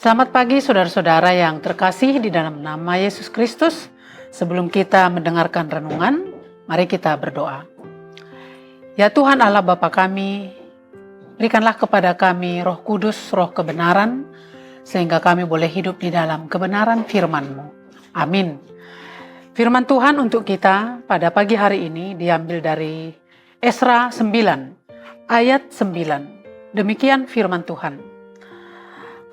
Selamat pagi saudara-saudara yang terkasih di dalam nama Yesus Kristus. Sebelum kita mendengarkan renungan, mari kita berdoa. Ya Tuhan Allah Bapa kami, berikanlah kepada kami Roh Kudus, Roh kebenaran, sehingga kami boleh hidup di dalam kebenaran firman-Mu. Amin. Firman Tuhan untuk kita pada pagi hari ini diambil dari Esra 9, ayat 9. Demikian firman Tuhan.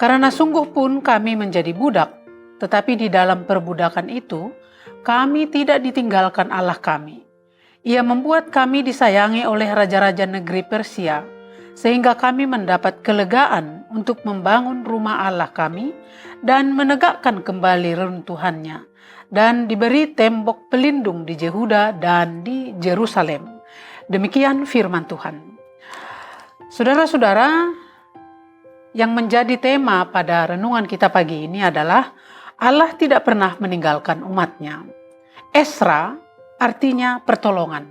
Karena sungguh pun kami menjadi budak, tetapi di dalam perbudakan itu, kami tidak ditinggalkan Allah kami. Ia membuat kami disayangi oleh raja-raja negeri Persia, sehingga kami mendapat kelegaan untuk membangun rumah Allah kami dan menegakkan kembali reruntuhannya, dan diberi tembok pelindung di Yehuda dan di Yerusalem. Demikian firman Tuhan. Saudara-saudara, yang menjadi tema pada renungan kita pagi ini adalah Allah tidak pernah meninggalkan umatnya. Esra artinya pertolongan.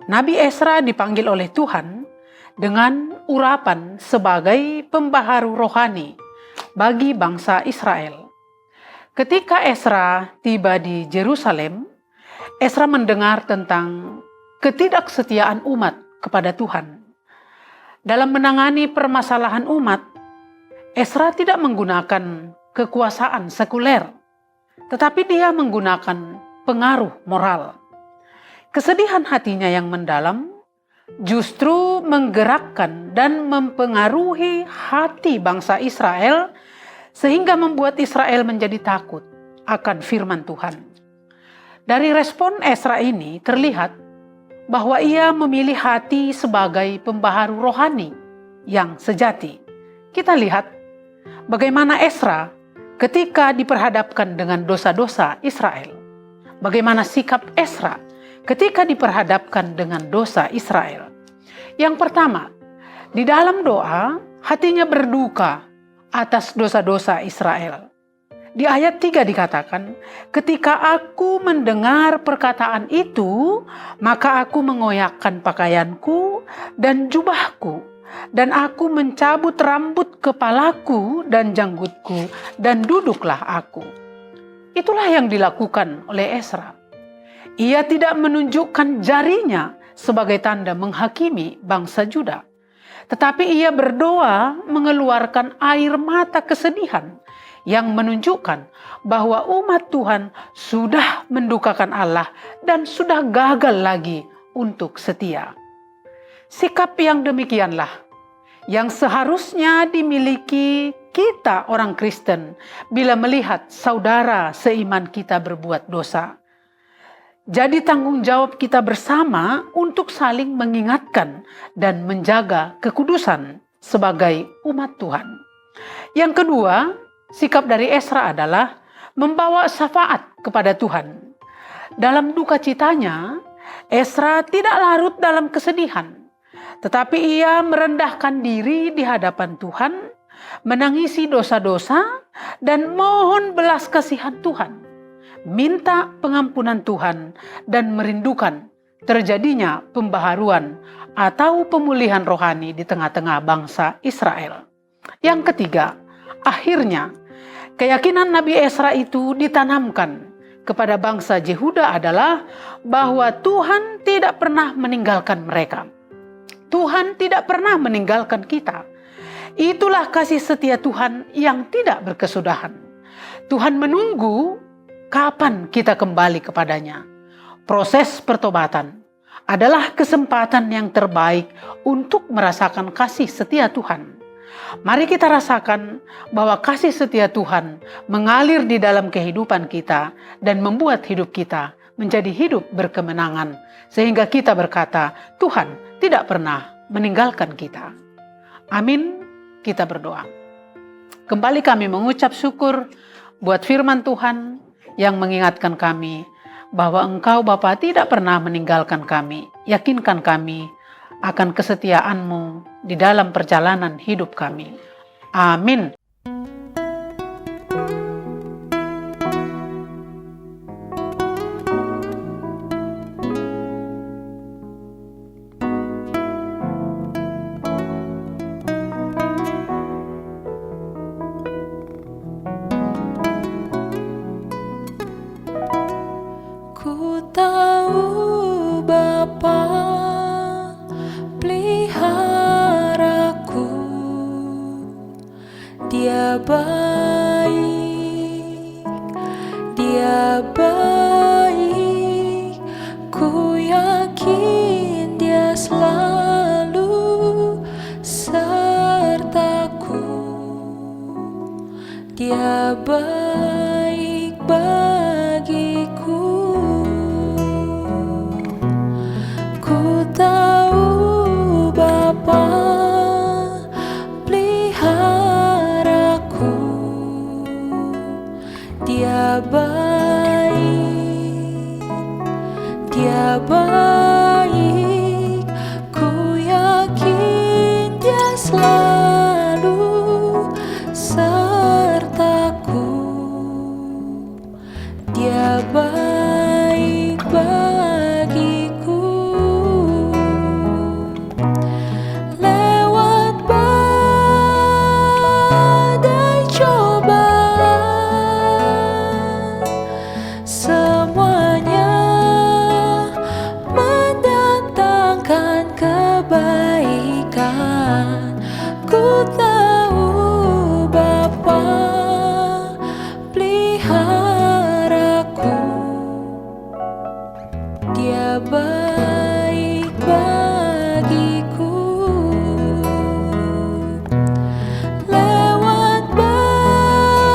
Nabi Esra dipanggil oleh Tuhan dengan urapan sebagai pembaharu rohani bagi bangsa Israel. Ketika Esra tiba di Yerusalem, Esra mendengar tentang ketidaksetiaan umat kepada Tuhan. Dalam menangani permasalahan umat, Esra tidak menggunakan kekuasaan sekuler, tetapi dia menggunakan pengaruh moral. Kesedihan hatinya yang mendalam justru menggerakkan dan mempengaruhi hati bangsa Israel, sehingga membuat Israel menjadi takut akan firman Tuhan. Dari respon Esra ini terlihat bahwa ia memilih hati sebagai pembaharu rohani yang sejati. Kita lihat bagaimana Esra ketika diperhadapkan dengan dosa-dosa Israel. Bagaimana sikap Esra ketika diperhadapkan dengan dosa Israel. Yang pertama, di dalam doa hatinya berduka atas dosa-dosa Israel. Di ayat 3 dikatakan, ketika aku mendengar perkataan itu, maka aku mengoyakkan pakaianku dan jubahku, dan aku mencabut rambut kepalaku dan janggutku, dan duduklah aku. Itulah yang dilakukan oleh Esra. Ia tidak menunjukkan jarinya sebagai tanda menghakimi bangsa Juda, tetapi ia berdoa mengeluarkan air mata kesedihan yang menunjukkan bahwa umat Tuhan sudah mendukakan Allah dan sudah gagal lagi untuk setia. Sikap yang demikianlah yang seharusnya dimiliki kita orang Kristen bila melihat saudara seiman kita berbuat dosa. Jadi tanggung jawab kita bersama untuk saling mengingatkan dan menjaga kekudusan sebagai umat Tuhan. Yang kedua, sikap dari Esra adalah membawa syafaat kepada Tuhan. Dalam duka citanya, Esra tidak larut dalam kesedihan, tetapi ia merendahkan diri di hadapan Tuhan, menangisi dosa-dosa, dan mohon belas kasihan Tuhan, minta pengampunan Tuhan, dan merindukan terjadinya pembaharuan atau pemulihan rohani di tengah-tengah bangsa Israel. Yang ketiga, akhirnya, keyakinan Nabi Esra itu ditanamkan kepada bangsa Yehuda adalah bahwa Tuhan tidak pernah meninggalkan mereka. Tuhan tidak pernah meninggalkan kita. Itulah kasih setia Tuhan yang tidak berkesudahan. Tuhan menunggu kapan kita kembali kepadanya. Proses pertobatan adalah kesempatan yang terbaik untuk merasakan kasih setia Tuhan. Mari kita rasakan bahwa kasih setia Tuhan mengalir di dalam kehidupan kita dan membuat hidup kita menjadi hidup berkemenangan, sehingga kita berkata, Tuhan tidak pernah meninggalkan kita. Amin. Kita berdoa. Kembali kami mengucap syukur buat firman Tuhan yang mengingatkan kami bahwa Engkau Bapa tidak pernah meninggalkan kami. Yakinkan kami akan kesetiaan-Mu di dalam perjalanan hidup kami. Amin. Dia baik, Dia baik, ku yakin Dia selalu sertaku. Dia baik bagiku. Ku tahu Bapa peliharaku. Dia baik, Dia baik, ku yakin Dia selalu sertaku. Dia baik bagiku. Lewat badai cobaan, semuanya mendatangkan kebaikan. Ku tahu Bapa peliharaku. Dia baik bagiku. Lewat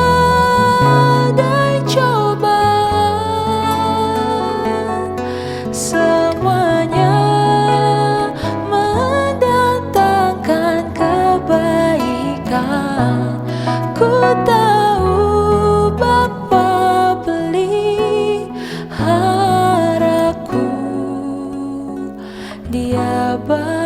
badai cobaan, semuanya mendatangkan kebaikan. Ku tahu Bapa peliharaku. Dia baik.